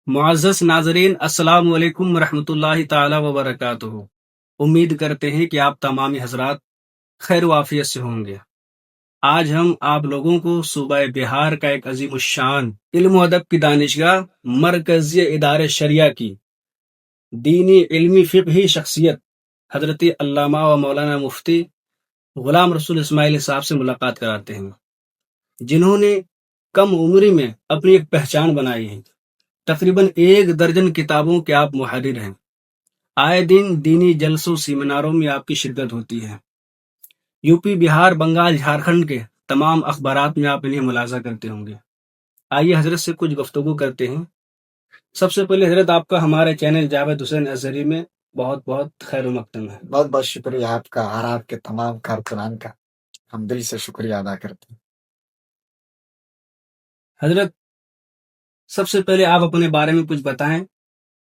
معزز ناظرین، السلام علیکم ورحمۃ اللہ تعالی وبرکاتہ۔ امید کرتے ہیں کہ آپ تمامی حضرات خیر و عافیت سے ہوں گے۔ آج ہم آپ لوگوں کو صوبہ بہار کا ایک عظیم الشان علم و ادب کی دانشگاہ مرکزی ادارہ شریعہ کی دینی علمی فقہی شخصیت حضرت علامہ و مولانا مفتی غلام رسول اسماعیل صاحب سے ملاقات کراتے ہیں، جنہوں نے کم عمری میں اپنی ایک پہچان بنائی ہے۔ تقریباً 1 درجن کتابوں کے آپ محرر ہیں۔ آئے دن دینی جلسوں سیمیناروں میں آپ کی شرکت ہوتی ہے۔ یو پی، بہار، بنگال، جھارکھنڈ کے تمام اخبارات میں آپ انہیں ملاحظہ کرتے ہوں گے۔ آئیے حضرت سے کچھ گفتگو کرتے ہیں۔ سب سے پہلے حضرت، آپ کا ہمارے چینل جاوید حسین اظہری میں بہت بہت خیر و مقدم ہے۔ بہت بہت شکریہ آپ کا اور آپ کے تمام کارکنان کا، ہم دل سے شکریہ ادا کرتے ہیں۔ حضرت، سب سے پہلے آپ اپنے بارے میں کچھ بتائیں،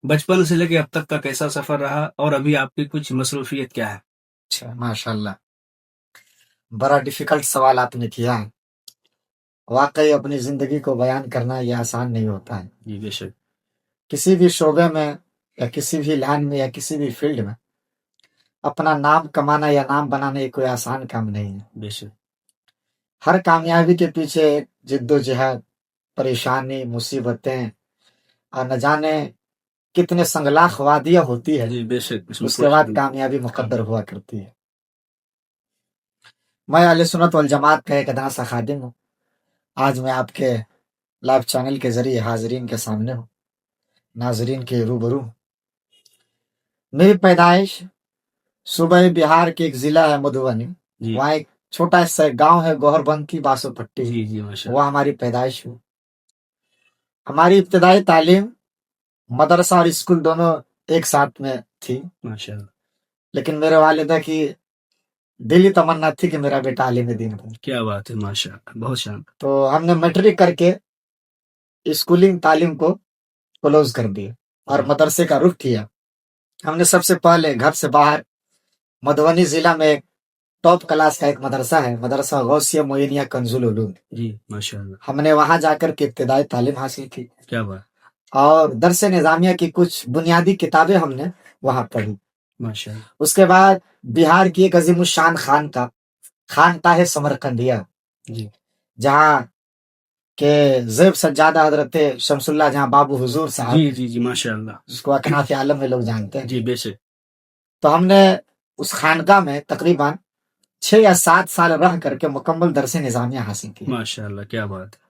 بچپن سے لے کے اب تک کا کیسا سفر رہا اور ابھی آپ کی کچھ مصروفیت کیا ہے؟ اچھا، ماشاء اللہ، بڑا ڈیفیکلٹ سوال آپ نے کیا ہے۔ واقعی اپنی زندگی کو بیان کرنا یہ آسان نہیں ہوتا ہے۔ جی بے شک۔ کسی بھی شعبے میں یا کسی بھی لائن میں یا کسی بھی فیلڈ میں اپنا نام کمانا یا نام بنانا یہ کوئی آسان کام نہیں ہے۔ بے شک۔ ہر کامیابی کے پیچھے ایک جد و جہد، پریشانی، مصیبتیں اور نہ جانے کتنے سنگلاخ وادیاں ہوتی ہے، جی بے شک۔ اس کے بعد کامیابی مقدر ہوا کرتی ہے۔ میں اہل سنت والجماعت کا ایک ادنا سا خادم ہوں۔ آج میں آپ کے لائیو چینل کے ذریعے حاضرین کے سامنے ہوں، ناظرین کے روبرو ہوں۔ میری پیدائش صوبہ بہار کے ایک ضلع ہے مدھوبنی، جی وہاں ایک چھوٹا سا گاؤں ہے گوہر بند کی باسو پٹی، جی جی ماشاء اللہ۔ وہ ہماری پیدائش ہوئی۔ ہماری ابتدائی تعلیم مدرسہ اور اسکول دونوں ایک ساتھ میں تھی، ماشاء اللہ۔ لیکن میرے والدہ کی دلی تمنا تھی کہ میرا بیٹا عالم دین ہو۔ کیا بات ہے، ماشاء اللہ، بہت شان۔ تو ہم نے میٹرک کر کے اسکولنگ تعلیم کو کلوز کر دیا اور مدرسے کا رخ کیا۔ ہم نے سب سے پہلے گھر سے باہر مدھوبنی ضلع میں ایک ٹاپ کلاس کا ایک مدرسہ ہے، مدرسہ غوثیہ معینیہ کنز العلوم، جی ماشاء اللہ۔ ہم نے وہاں جا کر کے ابتدائی تعلیم حاصل کی کیا بات، اور درس نظامیہ کی کچھ بنیادی کتابیں ہم نے وہاں پڑھی۔ ماشاء اللہ۔ اس کے بعد بہار کی ایک عظیم الشان خانقاہ سمرقندیہ، جی جہاں کہ زیب سجادہ حضرت شمس اللہ جہاں بابو حضور صاحب، جی جی جی ماشاء اللہ۔ جس کو اکناف عالم میں لوگ جانتے ہیں، جی بے شک۔ تو ہم نے اس خانقاہ میں تقریباً 6 یا 7 سال رہ کر کے مکمل درس نظامیہ حاصل کی، ماشاء اللہ، کیا بات ہے۔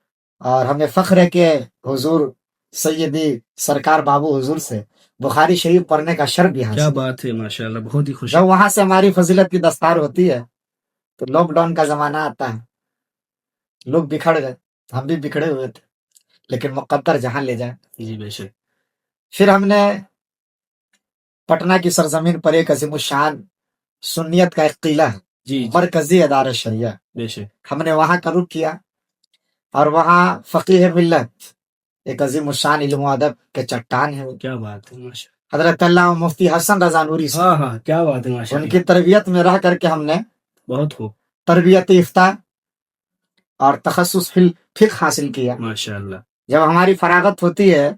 اور ہمیں فخر ہے کہ حضور سیدی سرکار بابو حضور سے بخاری شریف پڑھنے کا شرف بھی کیا حاصل۔ بات ہے، ماشاء اللہ، بہت ہی خوشی۔ جب وہاں سے ہماری فضیلت کی دستار ہوتی ہے تو لاک ڈاؤن کا زمانہ آتا ہے، لوگ بکھڑ گئے، ہم بھی بکھڑے ہوئے تھے، لیکن مقدر جہاں لے جائے۔ جی بے شک۔ پھر ہم نے پٹنہ کی سرزمین پر ایک عظیم الشان سنیت کا ایک قلعہ ہے، جی مرکزی ادارہ شریعہ، بے شک۔ ہم نے وہاں کا رخ کیا اور وہاں فقیہ ملت، ایک عظیم الشان علم و ادب کے چٹان ہے، کیا بات ہے، ماشاء حضرت اللہ مفتی حسن رضا نوری اللہ۔ صاحب، ہاں کیا بات ہے، ماشاء ان اللہ، کی تربیت میں رہ کر کے ہم نے بہت خوب، تربیت افتاء اور تخصص فی الفقہ حاصل کیا۔ ماشاء اللہ۔ جب ہماری فراغت ہوتی ہے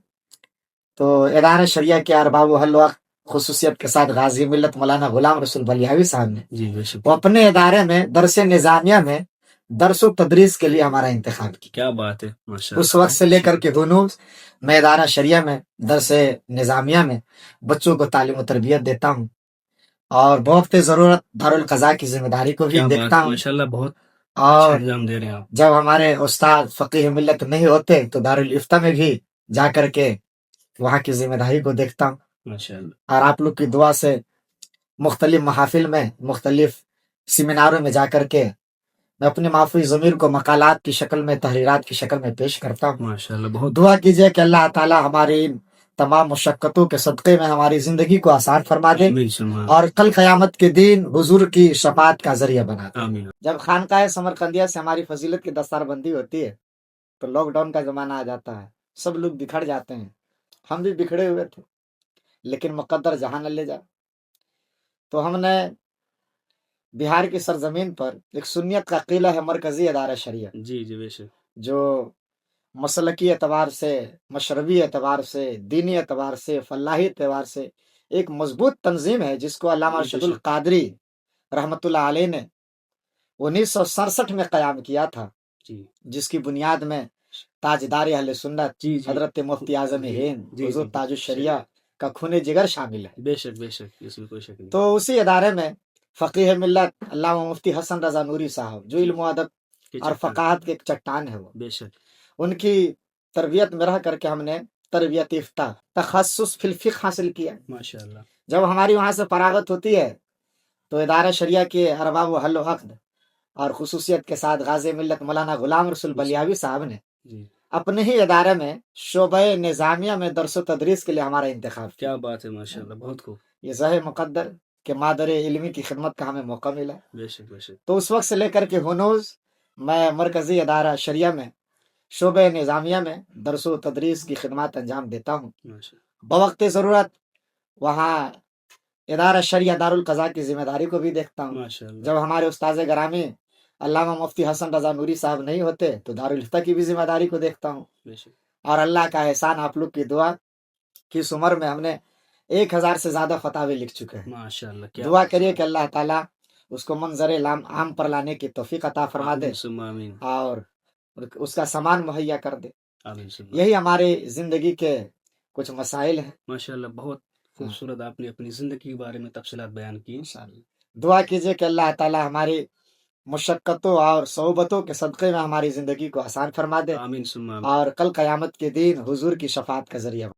تو ادارہ شریعہ کے ارباب و حل وقت خصوصیت کے ساتھ غازی ملت مولانا غلام رسول بلیاوی صاحب نے جی بے شک۔ وہ اپنے ادارے میں درس نظامیہ میں درس و تدریس کے لیے ہمارا انتخاب کیا۔ کیا بات ہے، ماشاء اللہ۔ اس وقت سے لے کر کے ہنوز میں ادارہ شریعہ میں درس نظامیہ میں بچوں کو تعلیم و تربیت دیتا ہوں، اور بوقت ضرورت دارالقضاء کی ذمہ داری کو بھی دیکھتا ہوں۔ ماشاء اللہ، بہت اور انجام دے رہے ہیں آپ۔ جب ہمارے استاد فقیہ ملت نہیں ہوتے تو دارالفتہ میں بھی جا کر کے وہاں کی ذمہ داری کو دیکھتا ہوں، ماشاء اللہ۔ اور آپ لوگ کی دعا سے مختلف محافل میں، مختلف سیمیناروں میں جا کر کے میں اپنے محفوظ ضمیر کو مقالات کی شکل میں، تحریرات کی شکل میں پیش کرتا ہوں۔ ماشاء اللہ، بہت دعا کیجئے کہ اللہ تعالیٰ ہماری ان تمام مشقتوں کے صدقے میں ہماری زندگی کو آسان فرما دے اور کل قیامت کے دن حضور کی شفاعت کا ذریعہ بنا دے۔ آمین۔ جب خانقاہ سمرقندیہ سے ہماری فضیلت کی دستار بندی ہوتی ہے تو لاک ڈاؤن کا زمانہ آ جاتا ہے، سب لوگ بکھڑ جاتے ہیں، ہم بھی بکھڑے ہوئے تھے، لیکن مقدر جہاں نہ لے جائے تو ہم نے بہار کی سرزمین پر ایک سنیت کا قلعہ ہے، مرکزی ادارہ شریعہ، جی جی بے شک۔ جو مسلکی اعتبار سے، مشربی اعتبار سے، دینی اعتبار سے، فلاحی اعتبار سے ایک مضبوط تنظیم ہے جس کو علامہ جی، ارشد بے شک۔ القادری رحمۃ اللہ علیہ نے 1967 میں قیام کیا تھا، جی جس کی بنیاد میں تاجدار اہل سنت جی جی حضرت مفتی اعظم جی ہند جی حضور جی تاج الشریعہ کا خون جگر شامل ہے۔ بے شک بے شک، اس میں کوئی شک نہیں۔ تو اسی ادارے میں فقیہ ملت علامہ مفتی حسن رضا نوری صاحب جو علم و ادب کہ اور چٹان، فقاہت کے ایک چٹان ہے، وہ بے شک، ان کی تربیت میں رہ کر کے ہم نے تربیت افتاح تخصص فی الفقہ حاصل کیا۔ ماشاء اللہ۔ جب ہماری وہاں سے فراغت ہوتی ہے تو ادارہ شریعہ کے ارباب و حل و عقد اور خصوصیت کے ساتھ غازی ملت مولانا غلام رسول بلیاوی صاحب نے جی اپنے ہی ادارے میں شعبہ نظامیہ میں درس و تدریس کے لیے ہمارا انتخاب کیا۔ کیا بات ہے، ماشاء اللہ، بہت خوب۔ یہ ذہ مقدر کہ مادر علمی کی خدمت کا ہمیں موقع ملا۔ بے شک بے شک، تو اس وقت سے لے کر کے ہنوز میں مرکزی ادارہ شریعہ میں شعبہ نظامیہ میں درس و تدریس کی خدمات انجام دیتا ہوں۔ ماشاء بوقت ضرورت وہاں ادارہ شریعہ دارالقضاء کی ذمہ داری کو بھی دیکھتا ہوں۔ ماشاء اللہ، جب ہمارے استاذ گرامی علامہ مفتی حسن رضا نوری صاحب نہیں ہوتے تو دارالفتہ کی بھی ذمہ داری کو دیکھتا ہوں۔ بے شک، اور اللہ کا احسان، آپ لوگ کی دعا کہ اس عمر میں ہم نے 1000 سے زیادہ فتاوی لکھ چکے ہیں۔ ماشاء اللہ، کیا دعا کریے کہ اللہ تعالیٰ اس کو منظر عام پر لانے کی توفیق عطا فرما دے آمین ثم آمین، اور اس کا سامان مہیا کر دے۔ آمین ثم آمین۔ یہی ہماری زندگی کے کچھ مسائل ہیں۔ ماشاء اللہ، بہت خوبصورت آپ نے اپنی زندگی کے بارے میں تفصیلات بیان کی۔ دعا کیجیے کہ اللہ تعالیٰ ہماری مشقتوں اور صعوبتوں کے صدقے میں ہماری زندگی کو آسان فرما دے آمین ثم آمین۔ اور کل قیامت کے دن حضور کی شفاعت کا ذریعہ